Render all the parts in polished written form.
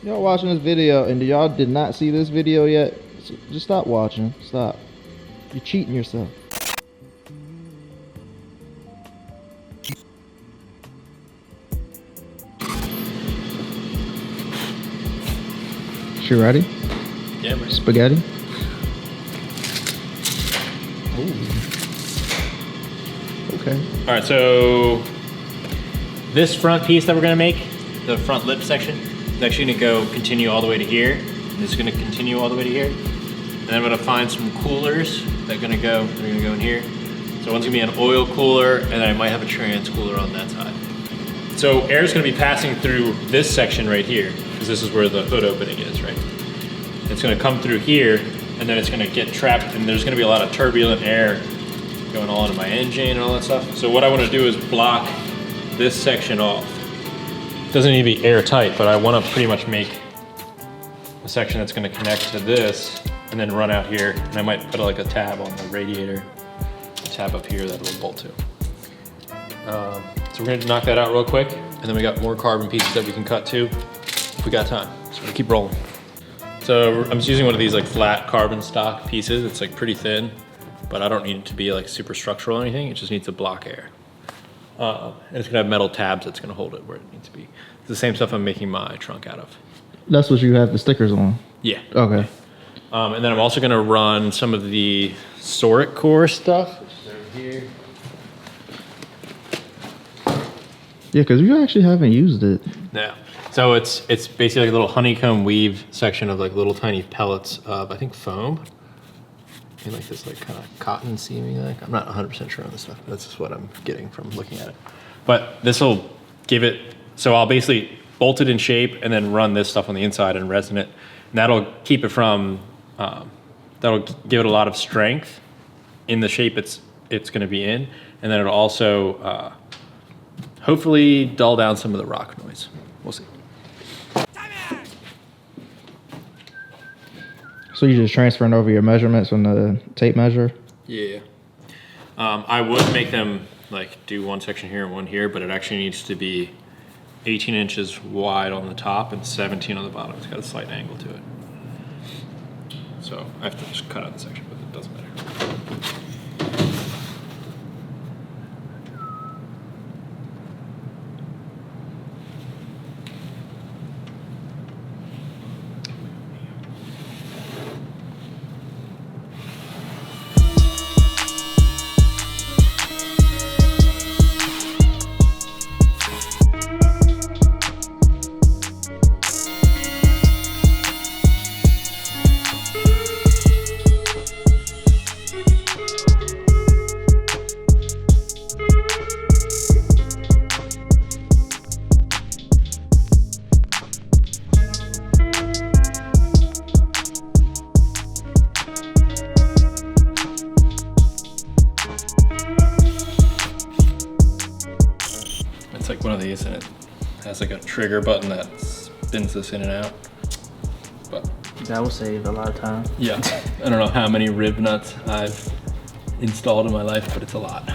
Y'all watching this video and y'all did not see this video yet, so just stop watching. Stop. You're cheating yourself. She ready? Yeah, man. Spaghetti? Ooh. Okay. All right, so this front piece that we're gonna make, the front lip section, is actually gonna continue all the way to here. And it's gonna continue all the way to here. And I'm gonna find some coolers that are gonna go in here. So one's gonna be an oil cooler, and then I might have a trans cooler on that side. So air is gonna be passing through this section right here, because this is where the hood opening is, right? It's gonna come through here, and then it's gonna get trapped, and there's gonna be a lot of turbulent air going all into my engine and all that stuff. So what I wanna do is block this section off. It doesn't need to be airtight, but I wanna pretty much make a section that's gonna connect to this and then run out here. And I might put like a tab on the radiator, a tab up here that will bolt to. So we're gonna knock that out real quick, and then we got more carbon pieces that we can cut too, if we got time. So we're gonna keep rolling. So I'm just using one of these like flat carbon stock pieces. It's like pretty thin, but I don't need it to be like super structural or anything. It just needs to block air. And it's gonna have metal tabs that's gonna hold it where it needs to be. It's the same stuff I'm making my trunk out of. That's what you have the stickers on? Yeah. Okay. And then I'm also gonna run some of the SoricXF stuff, which is over here. Yeah, because you actually haven't used it. Yeah. So it's basically like a little honeycomb weave section of like little tiny pellets of, I think, foam. And like this like kind of cotton seaming like. I'm not 100% sure on this stuff, but that's just what I'm getting from looking at it. But this will give it, so I'll basically bolt it in shape and then run this stuff on the inside and resin it. And that'll keep it from, that'll give it a lot of strength in the shape it's gonna be in. And then it'll also hopefully dull down some of the rock noise. We'll see. So you're just transferring over your measurements on the tape measure? Yeah. I would make them like do one section here and one here, but it actually needs to be 18 inches wide on the top and 17 on the bottom. It's got a slight angle to it. So I have to just cut out the section, but it doesn't matter. It's like one of these, and it has like a trigger button that spins this in and out. But That will save a lot of time. yeah, I don't know how many rib nuts I've installed in my life, but it's a lot.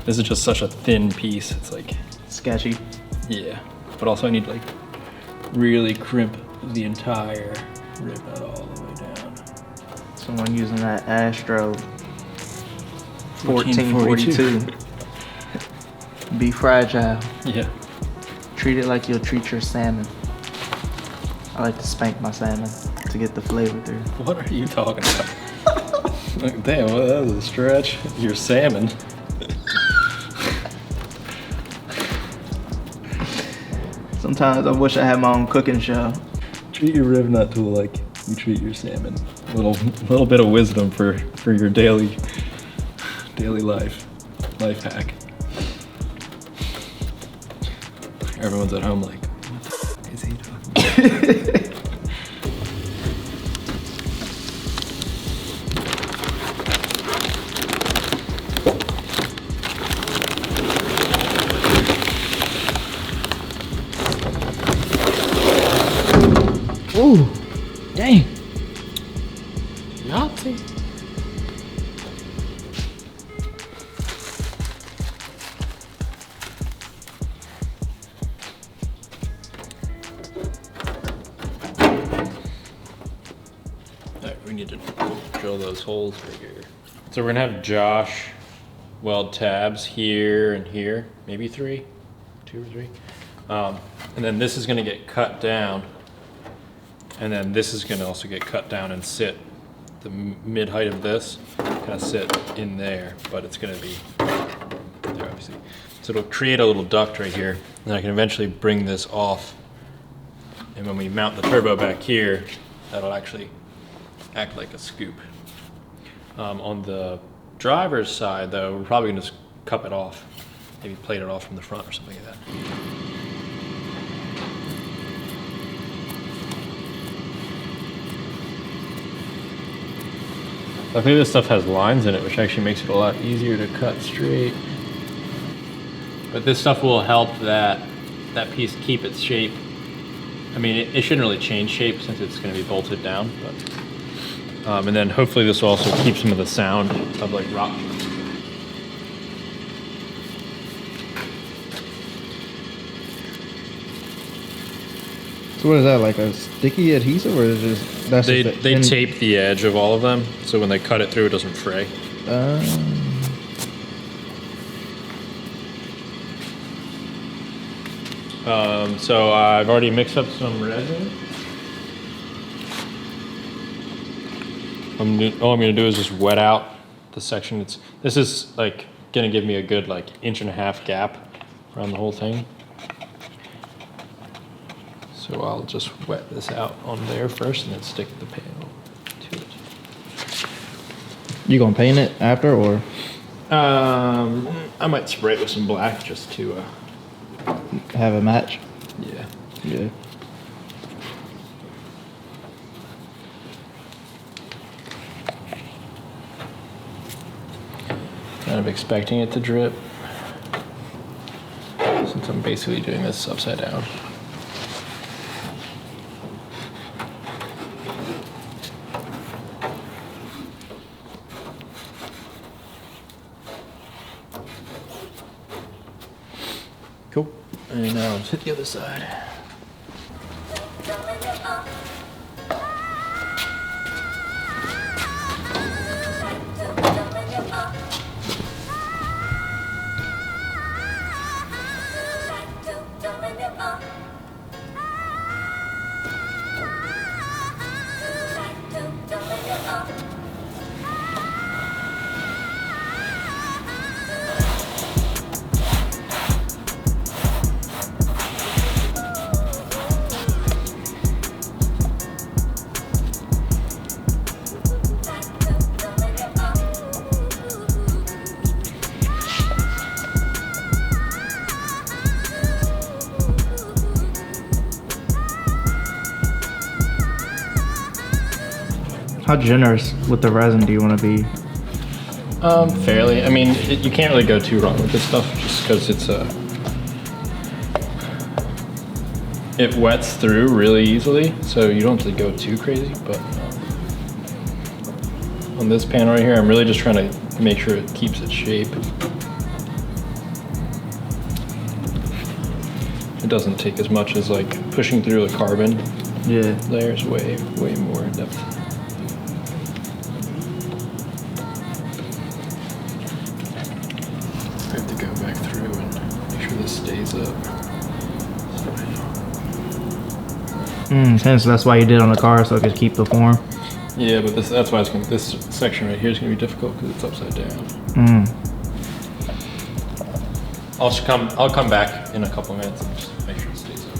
This is just such a thin piece. It's like Sketchy. yeah, but also I need to like really crimp the entire rib nut all the way down. Someone using that Astro 1442. Be fragile. Yeah. Treat it like you'll treat your salmon. I like to spank my salmon to get the flavor through. What are you talking about? Like, damn, well, that was a stretch. Your salmon. Sometimes I wish I had my own cooking show. Treat your rib nut to like you treat your salmon. A little bit of wisdom for your daily life hack. Everyone's at home like, what the f is he doing? Ooh, dang. Nazi. need to drill those holes right here. So we're gonna have Josh weld tabs here and here, maybe 3, 2 or 3. And then this is gonna get cut down. And then this is gonna also get cut down and sit. The mid height of this kind of sit in there, but it's gonna be there obviously. So it'll create a little duct right here, and I can eventually bring this off. And when we mount the turbo back here, that'll actually act like a scoop. On the driver's side though, we're probably gonna just cup it off, maybe plate it off from the front or something like that. Luckily this stuff has lines in it, which actually makes it a lot easier to cut straight. But this stuff will help that piece keep its shape. I mean, it shouldn't really change shape since it's going to be bolted down, but and then hopefully this will also keep some of the sound of like rock. So what is that, like a sticky adhesive, or is it just that's They just the tape the edge of all of them, so when they cut it through, it doesn't fray. So I've already mixed up some resin. All I'm gonna do is just wet out the section. This is like gonna give me a good like 1.5 inch gap around the whole thing. So I'll just wet this out on there first and then stick the panel to it. You gonna paint it after, or? I might spray it with some black just to Have a match? yeah. Yeah. Kind of expecting it to drip, since I'm basically doing this upside down. Cool. And now let's hit the other side. How generous with the resin do you want to be? Fairly. I mean, you can't really go too wrong with this stuff just because it's it wets through really easily, so you don't have to go too crazy. But on this pan right here, I'm really just trying to make sure it keeps its shape. It doesn't take as much as like pushing through the carbon. Yeah. Layers way more in depth. I have to go back through and make sure this stays up. Hence that's why you did on the car, so it could keep the form. Yeah, but that's why this section right here is going to be difficult because it's upside down. I'll come back in a couple minutes and just make sure it stays up.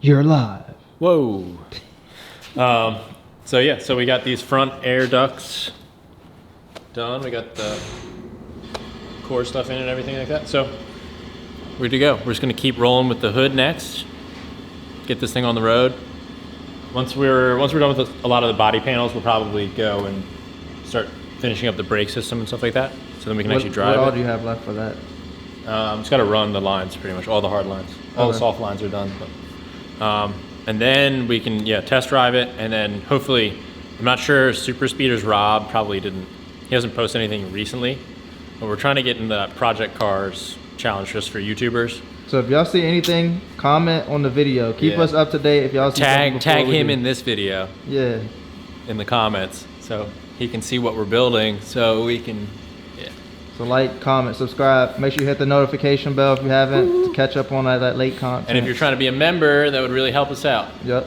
You're live. Whoa. So yeah, so we got these front air ducts done. We got the core stuff in and everything like that. So we're good to go. We're just gonna keep rolling with the hood next. Get this thing on the road. Once we're done with a lot of the body panels, we'll probably go and start finishing up the brake system and stuff like that. So then we can actually drive What all it. do you have left for that? Just gotta run the lines pretty much, all the hard lines. All the soft lines are done. But, and then we can, test drive it, and then hopefully, I'm not sure, Super Speeders Rob probably didn't, he hasn't posted anything recently, but we're trying to get in the Project Cars challenge just for YouTubers. So if y'all see anything, comment on the video. Keep us up to date if y'all see something Tag before we him do. in this video. Yeah. In the comments, so he can see what we're building, so we can, So like, comment, subscribe. Make sure you hit the notification bell if you haven't to catch up on that late content. And if you're trying to be a member, that would really help us out. Yep.